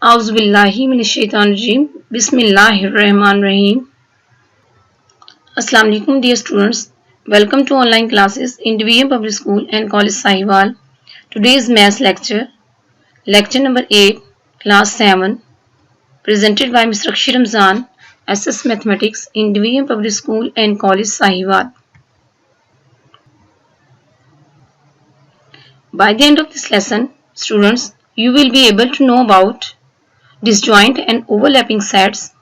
Auzubillahiminash-shaytanir-rajim. Bismillahir-Rahmanir-Rahim. Assalamu alaikum dear students. Welcome to online classes in DVM Public School and College Sahiwal. Today's maths lecture number 8, class 7, presented by Mr. Akshi Ramzan, SS Mathematics in DVM Public School and College Sahiwal. By the end of this lesson, students, you will be able to know about disjoint and overlapping sets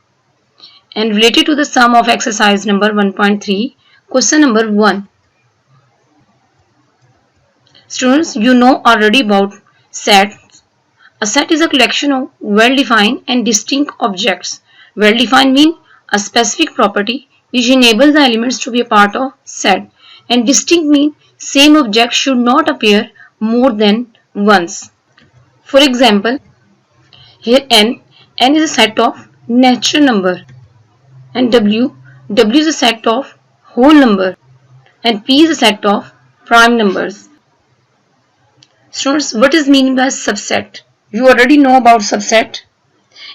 and related to the sum of exercise number 1.3, question number 1. Students, you know already about sets. A set is a collection of well-defined and distinct objects. Well-defined means a specific property which enables the elements to be a part of set, and distinct means same object should not appear more than once. For example, here n is a set of natural number, and w is a set of whole number, and p is a set of prime numbers. Students, what is meaning by subset? You already know about subset.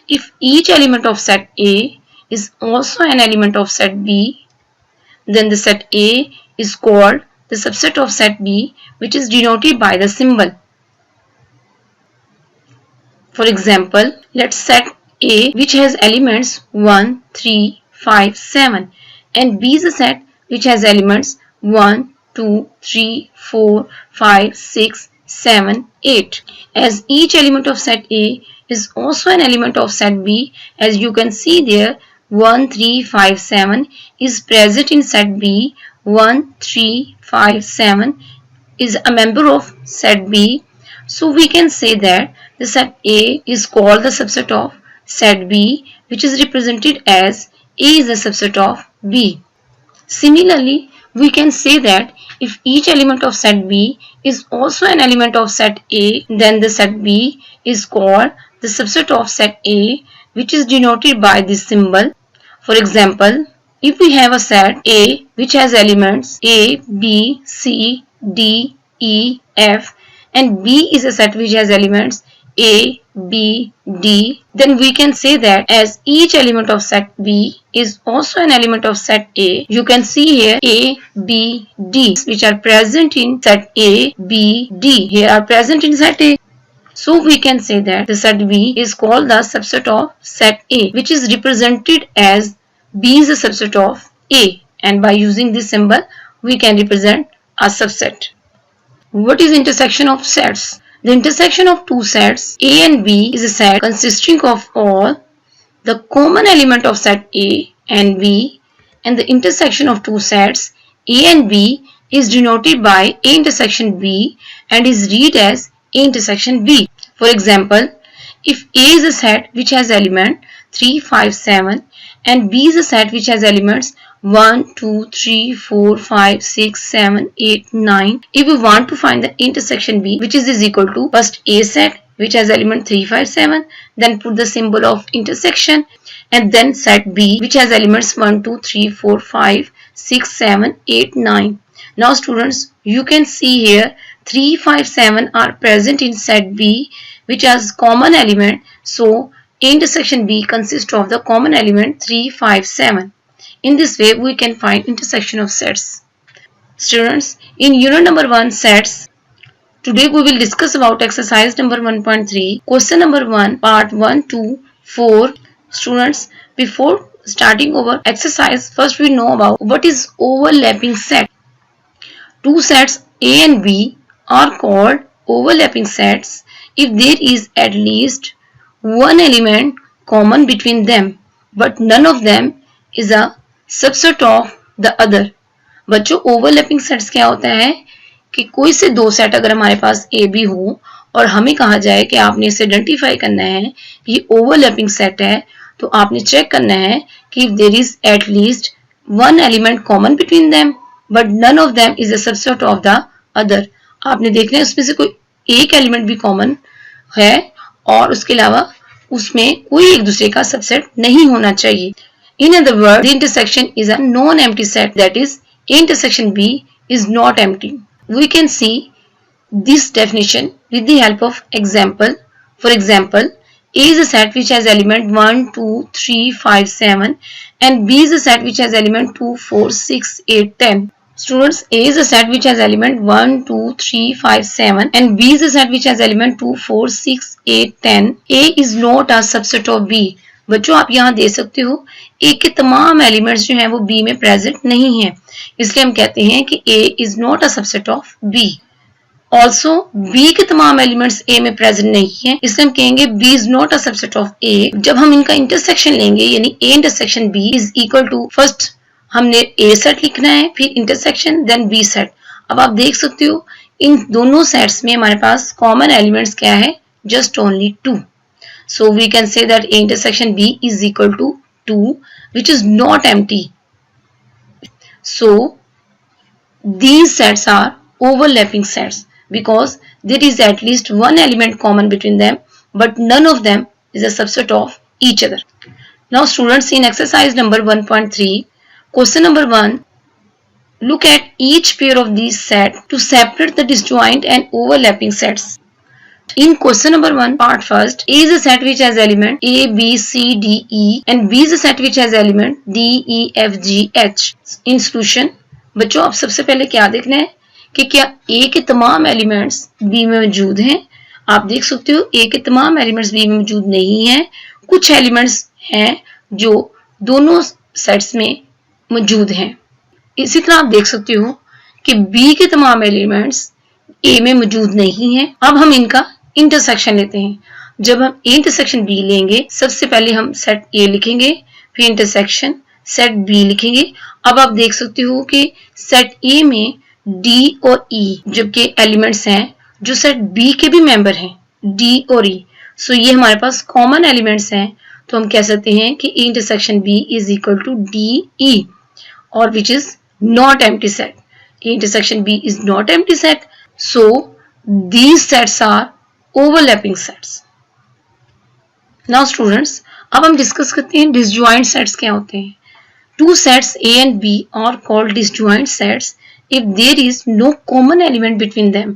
If each element of set A is also an element of set B, then the set A is called the subset of set B, which is denoted by the symbol. For example, let's set A which has elements 1, 3, 5, 7, and B is a set which has elements 1, 2, 3, 4, 5, 6, 7, 8. As each element of set A is also an element of set B, as you can see there, 1, 3, 5, 7 is present in set B. 1, 3, 5, 7 is a member of set B. So we can say that the set A is called the subset of set B, which is represented as A is a subset of B. Similarly, we can say that if each element of set B is also an element of set A, then the set B is called the subset of set A, which is denoted by this symbol. For example, if we have a set A which has elements A, B, C, D, E, F, and B is a set which has elements A, B, D, then we can say that as each element of set B is also an element of set A, you can see here A, B, D, which are present in set A, B, D, here are present in set A. So we can say that the set B is called the subset of set A, which is represented as B is a subset of A, and by using this symbol we can represent a subset. What is intersection of sets? The intersection of two sets A and B is a set consisting of all the common element of set A and B, and the intersection of two sets A and B is denoted by A intersection B and is read as A intersection B. For example, if A is a set which has element 3, 5, 7 and B is a set which has elements 1, 2, 3, 4, 5, 6, 7, 8, 9. If we want to find the intersection B, which is equal to first A set which has element 3, 5, 7, then put the symbol of intersection, and then set B which has elements 1, 2, 3, 4, 5, 6, 7, 8, 9. Now students, you can see here 3, 5, 7 are present in set B which has common element. So A intersection B consists of the common element 3, 5, 7. In this way, we can find intersection of sets. Students, in unit number 1 sets, today we will discuss about exercise number 1.3, question number 1, part 1 to 4. Students, before starting our exercise, first we know about what is overlapping set. Two sets A and B are called overlapping sets if there is at least one element common between them, but none of them is a subset of the other. बच्चों, overlapping sets क्या होता है कि कोई से दो set अगर हमारे पास ए बी हो और हमें कहा जाए कि आपने इसे आइडेंटिफाई करना है ये ओवरलैपिंग सेट है, तो आपने चेक करना है कि if there is at least one element common between them but none of them is a subset of the other. आपने देखना है उसमें से कोई एक एलिमेंट भी कॉमन है और उसके अलावा उसमें कोई एक दूसरे का सबसेट नहीं होना चाहिए. In other words, the intersection is a non-empty set, that is, A intersection B is not empty. We can see this definition with the help of example. For example, A is a set which has element 1, 2, 3, 5, 7 and B is a set which has element 2, 4, 6, 8, 10. Students, A is a set which has element 1, 2, 3, 5, 7 and B is a set which has element 2, 4, 6, 8, 10. A is not a subset of B. बच्चों आप यहाँ दे सकते हो A के तमाम elements जो हैं वो B में प्रेजेंट नहीं है, इसलिए हम कहते हैं कि A is not a subset of B. Also B के तमाम एलिमेंट्स A में प्रेजेंट नहीं है, इसलिए हम कहेंगे B is not a subset of A. जब हम इनका इंटरसेक्शन लेंगे यानी A intersection B is equal to, first हमने A सेट लिखना है, फिर इंटरसेक्शन देन B सेट. अब आप देख सकते हो इन दोनों सेट्स में हमारे पास कॉमन एलिमेंट्स क्या है, just only 2. So we can say that A intersection B is equal to 2, which is not empty. So these sets are overlapping sets because there is at least one element common between them, but none of them is a subset of each other. Now students, in exercise number 1.3, question number 1, look at each pair of these sets to separate the disjoint and overlapping sets. In question number 1, part first, A is a set which has element A, B, C, D, E and B is a set which has element D, E, F, G, H. In solution, बच्चों आप सबसे पहले क्या देखना है कि क्या A के तमाम एलिमेंट्स B में मौजूद हैं. आप देख सकते हो A के तमाम एलिमेंट्स B में मौजूद नहीं हैं, कुछ एलिमेंट्स हैं जो दोनों सेट्स में मौजूद हैं. इसी तरह आप देख सकते हो कि B के तमाम एलिमेंट्स A में मौजूद नहीं हैं. अब हम इनका इंटरसेक्शन लेते हैं. जब हम A इंटरसेक्शन B लेंगे, सबसे पहले हम सेट A लिखेंगे, फिर इंटरसेक्शन सेट B लिखेंगे. अब आप देख सकते हो कि सेट A में D और E जबकि एलिमेंट्स हैं जो सेट B के भी मेंबर हैं, D और E. सो ये हमारे पास कॉमन एलिमेंट्स हैं, तो हम कह सकते हैं कि A intersection B is equal to D E और which is not empty set. A intersection B is not empty set, so these sets are overlapping sets. Now students, अब हम डिस्कस करते हैं disjoint sets क्या होते हैं. Two sets A and B are called disjoint sets if there is no common element between them.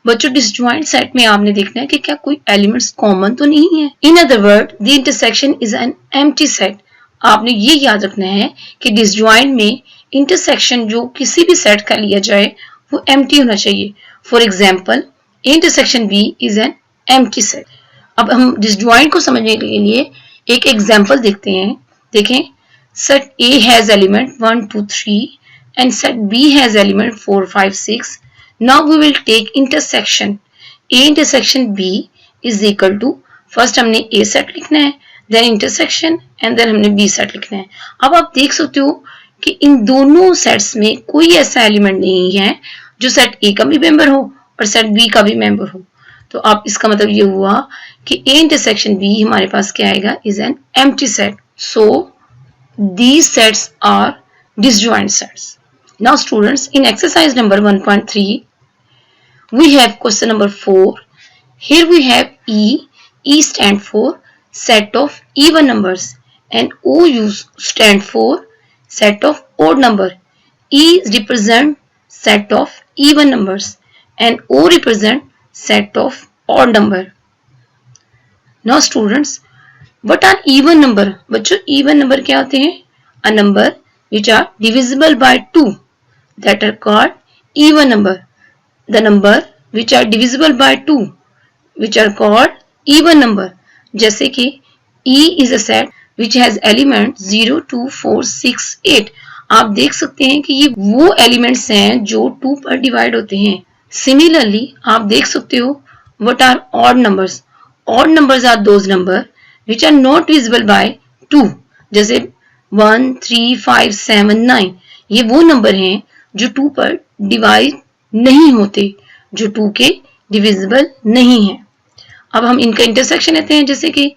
बच्चों disjoint set में आपने देखना है कि क्या कोई elements common तो नहीं है. In other words, the intersection is an empty set. आपने ये याद रखना है कि disjoint में intersection जो किसी भी set का लिया जाए वो empty होना चाहिए. For example, A intersection B is an empty set. अब हम disjoint को समझने के लिए एक एग्जाम्पल देखते हैं. देखें, set A has element 1, 2, 3 and set B has element 4, 5, 6. Now we will take intersection. A intersection B is equal to, first हमने A set लिखना है, then intersection and then हमने B set लिखना है. अब आप देख सकते हो कि इन दोनों सेट्स में कोई ऐसा एलिमेंट नहीं है जो सेट A का भी मेंबर हो और सेट B का भी मेंबर हो. तो आप इसका मतलब ये हुआ कि A इंटरसेक्शन B हमारे पास क्या आएगा, is an empty set. So these sets are disjoint sets. Now students, in exercise number 1.3, we have question number 4. Here we have E. E stand for set of even numbers and O stand for set of odd number. E represent set of even numbers and O represent set of odd number. Now students, what are even number? बच्चों even number क्या होते हैं? A number which are divisible by 2 that are called even number. The number which are divisible by 2 which are called even number. जैसे कि E is a set which has element 0, 2, 4, 6, 8. आप देख सकते हैं कि ये वो एलिमेंट्स हैं जो 2 पर डिवाइड होते हैं. Similarly, आप देख सकते हो what are odd numbers? Odd numbers are those number which are not divisible by 2. जैसे 1, 3, 5, 7, 9. ये वो नंबर हैं जो 2 पर डिवाइड नहीं होते, जो 2 के डिविजिबल नहीं है. अब हम इनका इंटरसेक्शन लेते हैं, जैसे कि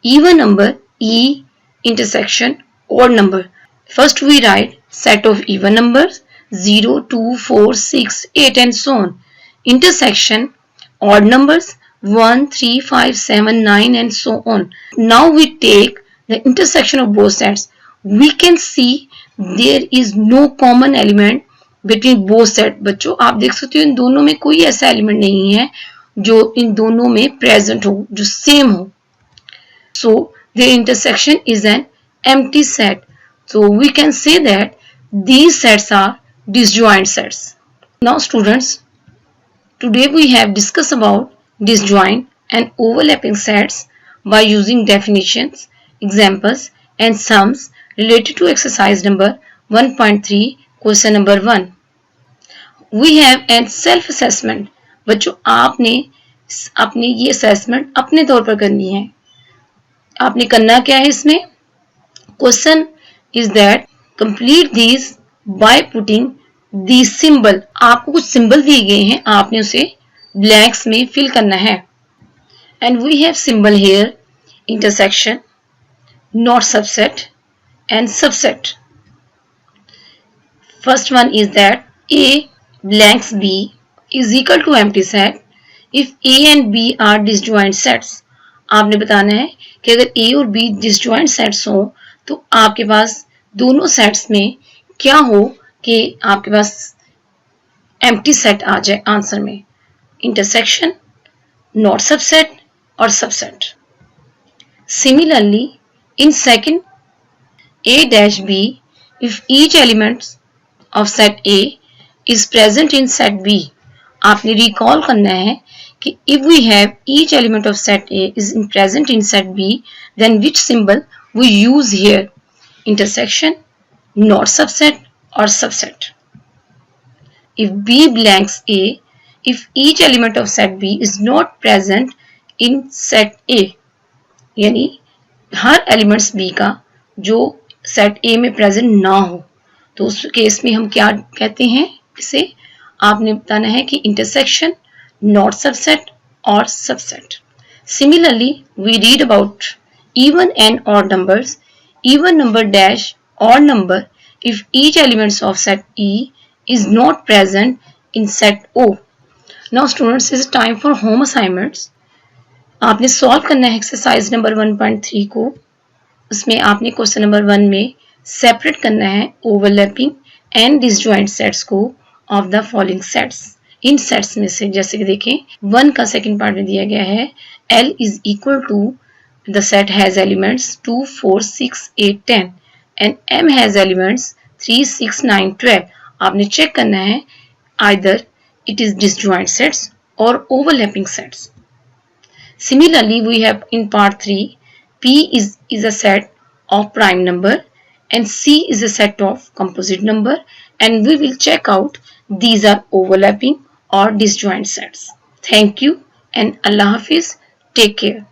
even number E intersection odd number. First we write set of even numbers 0, 2, 4, 6, 8 and so on. Intersection odd numbers 1, 3, 5, 7, 9 and so on. Now we take the intersection of both sets. We can see there is no common element between both sets. बच्चों आप देख सकते हो इन दोनों में कोई ऐसा element नहीं है जो इन दोनों में प्रेजेंट हो, जो सेम हो. So their intersection is an empty set. So we can say that these sets are disjoint sets. Now students, today we have discussed about disjoint and overlapping sets by using definitions, examples and sums related to exercise number 1.3 question number 1. We have an self assessment. बच्चों आपने अपनी ये assessment अपने तौर पर करनी है. आपने करना क्या है इसमें? Question is that complete this by putting the symbol. आपको कुछ सिंबल दिए गए हैं, आपने उसे ब्लैंक्स में फिल करना है. And we have symbol here intersection, not subset and subset. First one is that A blanks B is equal to empty set if A and B are disjoint sets. आपने बताना है कि अगर A और B disjoint sets हो तो आपके पास दोनों सेट्स में क्या हो कि आपके पास empty set आ जाए आंसर में. इंटरसेक्शन, नॉट सबसेट और subset. Similarly, in second A dash B, if each element of set A is present in set B, आपने रिकॉल करना है कि if we have each element of set A is present in set B, then which symbol we use here? Intersection, not subset or subset. If B blanks A, if each element of set B is not present in set A, यानी हर elements B का जो set A में present ना हो तो उस case में हम क्या कहते हैं? इसे आपने बताना है कि इंटरसेक्शन, नॉट सबसेट और subset. Similarly we read about even and odd numbers. Even number dash odd number if each elements of set E is not present in set O. Now students, is time for home assignments. आपने solve करना है exercise number 1.3 को. उसमें आपने question number 1 में separate करना है overlapping and disjoint sets को of the following sets. In sets में से जैसे कि देखें 1 का सेकंड पार्ट में दिया गया है L is equal to the set has elements 2, 4, 6, 8, 10 and M has elements 3, 6, 9, 12. आपने चेक करना है either it is disjoint sets or overlapping sets. Similarly, we have in part 3 P is a set of prime number and C is a set of composite number, and we will check out these are overlapping or disjoint sets. Thank you and Allah Hafiz. Take care.